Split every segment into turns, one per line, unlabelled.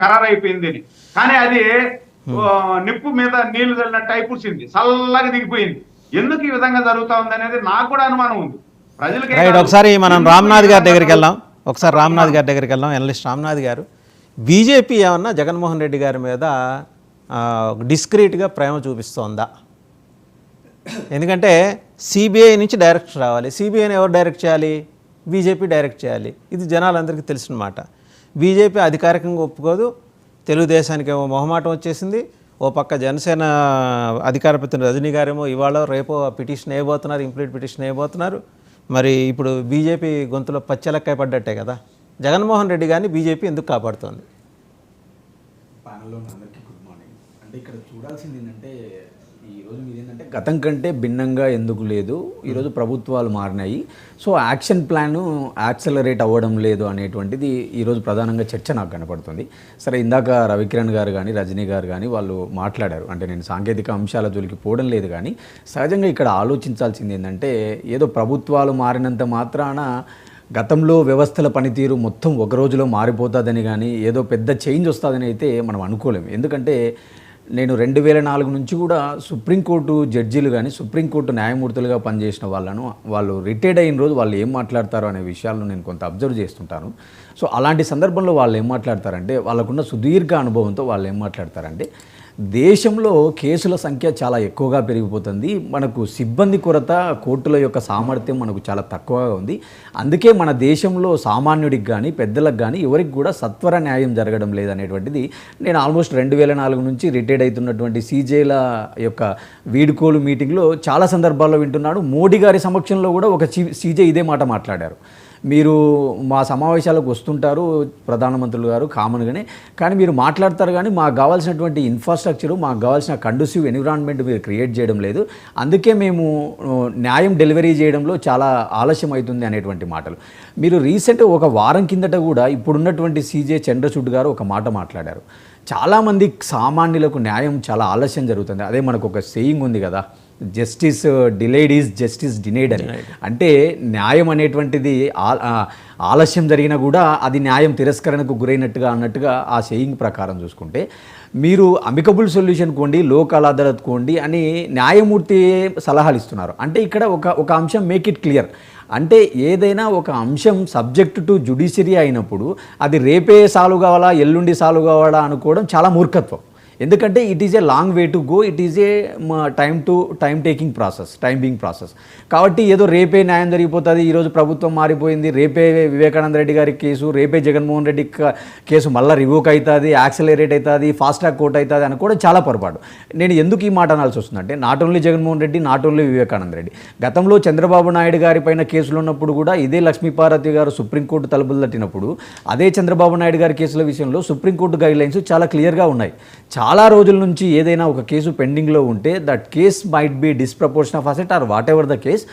ఖరారైపోయింది అని. కానీ అది నిప్పు మీద నీళ్లు చల్లినట్టు అయిపోయింది, చల్లగా దిగిపోయింది. ఎందుకు ఈ విధంగా జరుగుతా ఉంది అనేది నాకు కూడా అనుమానం ఉంది. ప్రజలకి
ఒకసారి మనం రామ్నాథ్ గారి దగ్గరికి వెళ్దాం. రామ్నాథ్ గారి దగ్గరికి వెళ్దాం. ఎనలిస్ట్ రామ్నాథ్ గారు, బీజేపీ ఏమన్నా జగన్మోహన్ రెడ్డి గారి మీద డిస్క్రీట్గా ప్రేమ చూపిస్తోందా? ఎందుకంటే సిబిఐ నుంచి డైరెక్ట్ రావాలి. సిబిఐని ఎవరు డైరెక్ట్ చేయాలి? బీజేపీ డైరెక్ట్ చేయాలి. ఇది జనాలందరికీ తెలిసిన మాట. బీజేపీ అధికారికంగా ఒప్పుకోదు. తెలుగుదేశానికి ఏమో మొహమాటం వచ్చేసింది. ఓ పక్క జనసేన అధికార ప్రతినిధి రజనీ గారేమో ఇవాళ రేపో పిటిషన్ వేయబోతున్నారు, ఇంప్లీట్ పిటిషన్ వేయబోతున్నారు. మరి ఇప్పుడు బీజేపీ గొంతులో పచ్చెలక్కాయ పడ్డట్టే కదా. జగన్మోహన్ రెడ్డి గారిని బీజేపీ ఎందుకు కాపాడుతోంది?
ప్యానల్లో అందరికీ గుడ్ మార్నింగ్. అంటే ఇక్కడ చూడాల్సింది ఏంటంటే, ఈరోజు మీరు ఏంటంటే గతం కంటే భిన్నంగా ఎందుకు లేదు, ఈరోజు ప్రభుత్వాలు మారినాయి, సో యాక్షన్ ప్లాన్ యాక్సలరేట్ అవ్వడం లేదు అనేటువంటిది ఈరోజు ప్రధానంగా చర్చ నాకు కనపడుతుంది. సరే, ఇందాక రవికిరణ్ గారు కానీ రజనీ గారు కానీ వాళ్ళు మాట్లాడారు. అంటే నేను సాంకేతిక అంశాల జోలికి పోవడం లేదు, కానీ సహజంగా ఇక్కడ ఆలోచించాల్సింది ఏంటంటే, ఏదో ప్రభుత్వాలు మారినంత మాత్రాన గతంలో వ్యవస్థల పనితీరు మొత్తం ఒక రోజులో మారిపోతుందని కానీ ఏదో పెద్ద చేంజ్ వస్తుందని అయితే మనం అనుకోలేము. ఎందుకంటే నేను 2004 నుంచి కూడా సుప్రీంకోర్టు జడ్జీలు కానీ సుప్రీంకోర్టు న్యాయమూర్తులుగా పనిచేసిన వాళ్ళు రిటైర్డ్ అయిన రోజు వాళ్ళు ఏం మాట్లాడతారో అనే విషయాలను నేను కొంత అబ్జర్వ్ చేస్తుంటాను. సో అలాంటి సందర్భంలో వాళ్ళు ఏం మాట్లాడతారంటే, వాళ్ళకున్న సుదీర్ఘ అనుభవంతో వాళ్ళు ఏం మాట్లాడతారంటే, దేశంలో కేసుల సంఖ్య చాలా ఎక్కువగా పెరిగిపోతుంది, మనకు సిబ్బంది కొరత, కోర్టుల యొక్క సామర్థ్యం మనకు చాలా తక్కువగా ఉంది, అందుకే మన దేశంలో సామాన్యుడికి కానీ పెద్దలకు కానీ ఎవరికి కూడా సత్వర న్యాయం జరగడం లేదనేటువంటిది నేను ఆల్మోస్ట్ 2004 నుంచి రిటైర్డ్ అవుతున్నటువంటి సీజేల యొక్క వీడ్కోలు మీటింగ్లో చాలా సందర్భాల్లో వింటున్నాడు. మోడీ గారి సమక్షంలో కూడా ఒక సీజే ఇదే మాట మాట్లాడారు. మీరు మా సమావేశాలకు వస్తుంటారు ప్రధానమంత్రులు గారు కామన్గానే, కానీ మీరు మాట్లాడతారు కానీ మాకు కావాల్సినటువంటి ఇన్ఫ్రాస్ట్రక్చరు, మాకు కావాల్సిన కండూసివ్ ఎన్విరాన్మెంట్ మీరు క్రియేట్ చేయడం లేదు, అందుకే మేము న్యాయం డెలివరీ చేయడంలో చాలా ఆలస్యం అవుతుంది అనేటువంటి మాటలు. మీరు రీసెంట్ ఒక వారం కిందట కూడా ఇప్పుడున్నటువంటి సీజే చంద్రచూడ్ గారు ఒక మాట మాట్లాడారు. చాలామంది సామాన్యులకు న్యాయం చాలా ఆలస్యం జరుగుతుంది. అదే మనకు ఒక సేయింగ్ ఉంది కదా, justice delayed is justice denied అని. అంటే న్యాయం అనేటువంటిది ఆలస్యం జరిగినా కూడా అది న్యాయం తిరస్కరణకు గురైనట్టుగా అన్నట్టుగా ఆ సేయింగ్ ప్రకారం చూసుకుంటే, మీరు అమికబుల్ సొల్యూషన్ కోండి, లోక్ అదాలత్ కోండి అని న్యాయమూర్తి సలహాలు ఇస్తున్నారు. అంటే ఇక్కడ ఒక అంశం మేక్ ఇట్ క్లియర్. అంటే ఏదైనా ఒక అంశం సబ్జెక్ట్ టు జ్యుడిషియరీ అయినప్పుడు అది రేపే సాల్వ్ కావాలా, ఎల్లుండి సాల్వ్ కావాలా అనుకోవడం చాలా మూర్ఖత్వం. ఎందుకంటే it is a long way to go, it is a time taking process, time being process. కాబట్టి ఏదో రేపే న్యాయం జరిగిపోతుంది, ఈరోజు ప్రభుత్వం మారిపోయింది, రేపే వివేకానంద రెడ్డి గారి కేసు, రేపే జగన్మోహన్ రెడ్డి కేసు మళ్ళీ రివోక్ అవుతుంది, యాక్సలరేట్ అవుతుంది, ఫాస్ట్ ట్రాక్ కోర్ట్ అవుతుంది అని కూడా చాలా పొరపాటు. నేను ఎందుకు ఈ మాట అనాల్సి వస్తుందంటే, not only Jaganmohan Reddy, not only Vivekananda Reddy, గతంలో చంద్రబాబు నాయుడు గారి పైన కేసులు ఉన్నప్పుడు కూడా ఇదే లక్ష్మీపార్వతి గారు సుప్రీంకోర్టు తలుపులు తట్టినప్పుడు అదే చంద్రబాబు నాయుడు గారి కేసుల విషయంలో సుప్రీంకోర్టు గైడ్లైన్స్ చాలా క్లియర్గా ఉన్నాయి. చాలా రోజుల నుంచి ఏదైనా ఒక కేసు పెండింగ్లో ఉంటే that case might be disproportion of asset or whatever the case,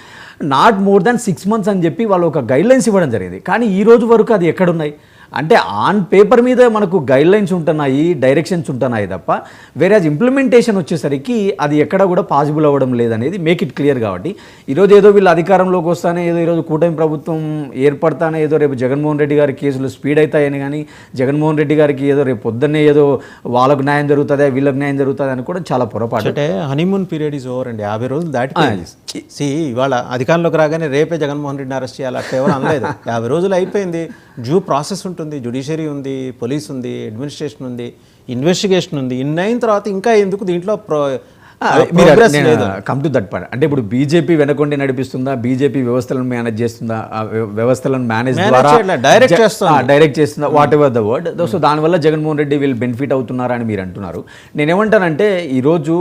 not more than 6 months అని చెప్పి వాళ్ళు ఒక గైడ్లైన్స్ ఇవ్వడం జరిగింది. కానీ ఈ రోజు వరకు అది ఎక్కడున్నాయి? అంటే ఆన్ పేపర్ మీద మనకు గైడ్లైన్స్ ఉంటున్నాయి, డైరెక్షన్స్ ఉంటున్నాయి తప్ప వేరేజ్ ఇంప్లిమెంటేషన్ వచ్చేసరికి అది ఎక్కడ కూడా పాసిబుల్ అవ్వడం లేదనేది మేక్ ఇట్ క్లియర్. కాబట్టి ఈరోజు ఏదో వీళ్ళు అధికారంలోకి వస్తానే, ఏదో ఈరోజు కూటమి ప్రభుత్వం ఏర్పడతానే, ఏదో రేపు జగన్మోహన్ రెడ్డి గారి కేసులు స్పీడ్ అవుతాయని, కానీ జగన్మోహన్ రెడ్డి గారికి ఏదో రేపు పొద్దున్నే ఏదో వాళ్ళకు న్యాయం జరుగుతుందా వీళ్ళకి న్యాయం జరుగుతుంది అని కూడా చాలా పొరపాటు.
అంటే హనీమూన్ పీరియడ్ ఈజ్ ఓవర్ అండి. 50 రోజులు దాటిపోయింది. ఇవాళ అధికారంలోకి రాగానే రేపే జగన్మోహన్ రెడ్డిని అరెస్ట్ చేయాలి అట్లా ఎవరు అనలేదు. 50 రోజులు అయిపోయింది. డ్యూ ప్రాసెస్ ఉంటుంది, జ్యుడిషియరీ ఉంది, పోలీస్ ఉంది, అడ్మినిస్ట్రేషన్ ఉంది, ఇన్వెస్టిగేషన్ ఉంది. ఇన్నైన తర్వాత ఇంకా ఎందుకు దీంట్లో
కమ్ టు దట్ పాయింట్. అంటే ఇప్పుడు బీజేపీ వెనకొండి నడిపిస్తుందా, బీజేపీ వ్యవస్థలను మేనేజ్ చేస్తుందా, వ్యవస్థలను మేనేజ్ ద్వారా డైరెక్ట్ చేస్తుందా, what ever the word. So దానివల్ల జగన్మోహన్ రెడ్డి వీళ్ళు బెనిఫిట్ అవుతున్నారా అని మీరు అంటున్నారు. నేనేమంటానంటే, ఈరోజు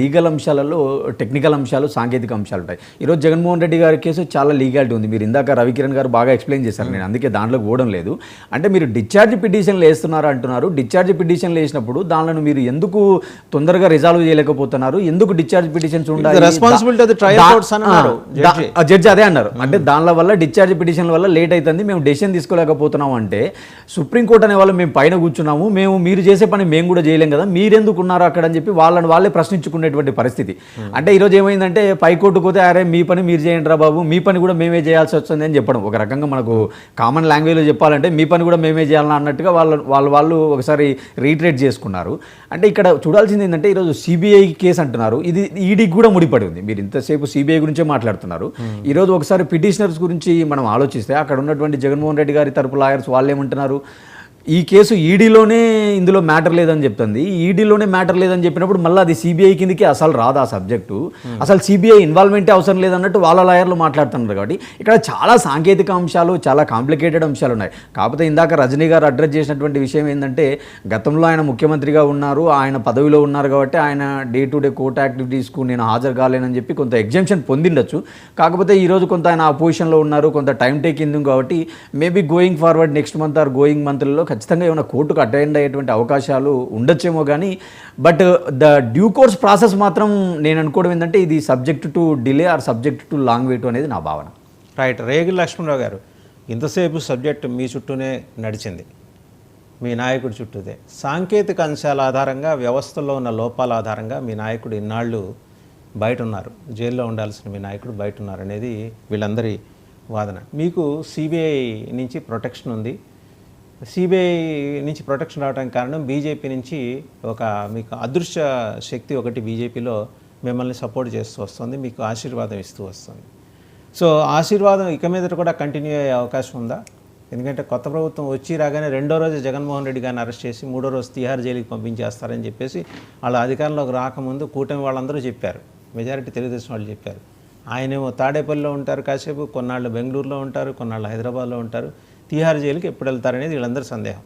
లీగల్ అంశాలలో టెక్నికల్ అంశాలు, సాంకేతిక అంశాలు ఉంటాయి. ఈరోజు జగన్మోహన్ రెడ్డి గారి కేసు చాలా లీగాలిటీ ఉంది. మీరు ఇందాక రవికిరణ్ గారు బాగా ఎక్స్ప్లెయిన్ చేశారు, నేను అందుకే దాంట్లోకి పోవడం లేదు. అంటే మీరు డిశ్చార్జ్ పిటిషన్లు వేస్తున్నారు అంటున్నారు. డిశ్చార్జ్ పిటిషన్లు వేసినప్పుడు దానిని మీరు ఎందుకు తొందరగా రిజాల్వ్ చేయలేకపోతున్నారు చెప్తున్నారు, ఎందుకు డిశ్చార్జ్ పిటిషన్స్ ఉండాలి,
responsibility of the trial courts అన్నారు
జడ్జి అదే అన్నారు. అంటే దానిల వల్ల డిశ్చార్జ్ పిటిషన్ వల్ల లేట్ అవుతుంది, మేము డెసిషన్ తీసుకోలేకపోతున్నాం అంటే సుప్రీంకోర్టు అనే వాళ్ళు మేము పైన కూర్చున్నాము, మీరు చేసే పని మేము కూడా చేయలేం కదా, మీరెందుకు ఉన్నారు అక్కడ అని చెప్పి వాళ్ళే ప్రశ్నించుకునేటువంటి పరిస్థితి. అంటే ఈరోజు ఏమైందంటే పైకోర్టుకు పోతే అరే మీ పని మీరు చేయండి రా బాబు, మీ పని కూడా మేమే చేయాల్సి వస్తుంది అని చెప్పడం. ఒక రకంగా మనకు కామన్ లాంగ్వేజ్లో చెప్పాలంటే మీ పని కూడా మేమే చేయాలని అన్నట్టుగా వాళ్ళు ఒకసారి రీట్రేట్ చేసుకున్నారు. అంటే ఇక్కడ చూడాల్సింది ఏంటంటే ఈరోజు సిబిఐ కేసు అంటున్నారు, ఇది ఈడీకి కూడా ముడిపడి ఉంది. మీరు ఇంతసేపు సిబిఐ గురించే మాట్లాడుతున్నారు. ఈరోజు ఒకసారి పిటిషనర్స్ గురించి మనం ఆలోచిస్తే అక్కడ ఉన్నటువంటి జగన్మోహన్ రెడ్డి గారి తరపు లాయర్స్ వాళ్ళు ఏమంటున్నారు, ఈ కేసు ఈడీలోనే ఇందులో మ్యాటర్ లేదని చెప్తుంది. ఈడీలోనే మ్యాటర్ లేదని చెప్పినప్పుడు మళ్ళీ అది సిబిఐ కిందకి అసలు రాదు ఆ సబ్జెక్టు, అసలు సిబిఐ ఇన్వాల్వ్మెంటే అవసరం లేదన్నట్టు వాళ్ళ లాయర్లు మాట్లాడుతున్నారు. కాబట్టి ఇక్కడ చాలా సాంకేతిక అంశాలు, చాలా కాంప్లికేటెడ్ అంశాలు ఉన్నాయి. కాకపోతే ఇందాక రజనీ గారు అడ్రస్ చేసినటువంటి విషయం ఏంటంటే గతంలో ఆయన ముఖ్యమంత్రిగా ఉన్నారు, ఆయన పదవిలో ఉన్నారు కాబట్టి ఆయన డే టు డే కోర్ట్ యాక్టివిటీస్కు నేను హాజరు కాలేనని చెప్పి కొంత ఎగ్జంప్షన్ పొందిండొచ్చు. కాకపోతే ఈరోజు కొంత ఆయన అపోజిషన్లో ఉన్నారు, కొంత టైం టేకింగ్ కాబట్టి maybe going forward next month or going మంత్లో ఖచ్చితంగా ఏమైనా కోర్టుకు అటెండ్ అయ్యేటువంటి అవకాశాలు ఉండొచ్చేమో. కానీ but the due course process మాత్రం నేను అనుకోవడం ఏంటంటే ఇది subject to delay or subject to long wait అనేది నా భావన.
రైట్. రేగిరి లక్ష్మణరావు గారు, ఇంతసేపు సబ్జెక్ట్ మీ చుట్టూనే నడిచింది, మీ నాయకుడి చుట్టూదే. సాంకేతిక అంశాల ఆధారంగా, వ్యవస్థలో ఉన్న లోపాల ఆధారంగా మీ నాయకుడు ఇన్నాళ్ళు బయట ఉన్నారు, జైల్లో ఉండాల్సిన మీ నాయకుడు బయట ఉన్నారు అనేది వీళ్ళందరి వాదన. మీకు సిబిఐ నుంచి ప్రొటెక్షన్ ఉంది. సిబిఐ నుంచి ప్రొటెక్షన్ రావడానికి కారణం బీజేపీ నుంచి మీకు అదృశ్య శక్తి ఒకటి బీజేపీలో మిమ్మల్ని సపోర్ట్ చేస్తూ వస్తుంది, మీకు ఆశీర్వాదం ఇస్తూ వస్తుంది. సో ఆశీర్వాదం ఇక మీదట కూడా కంటిన్యూ అయ్యే అవకాశం ఉందా? ఎందుకంటే కొత్త ప్రభుత్వం వచ్చి రాగానే రెండో రోజు జగన్మోహన్ రెడ్డి గారిని అరెస్ట్ చేసి మూడో రోజు తిహార్ జైలుకి పంపించేస్తారని చెప్పేసి వాళ్ళ అధికారంలోకి రాకముందు కూటమి వాళ్ళందరూ చెప్పారు, మెజారిటీ తెలుగుదేశం వాళ్ళు చెప్పారు. ఆయనేమో తాడేపల్లిలో ఉంటారు కాసేపు, కొన్నాళ్ళు బెంగళూరులో ఉంటారు, కొన్నాళ్ళు హైదరాబాద్లో ఉంటారు, తిహార్ జైలుకి ఎప్పుడు వెళ్తారనేది వీళ్ళందరి సందేహం.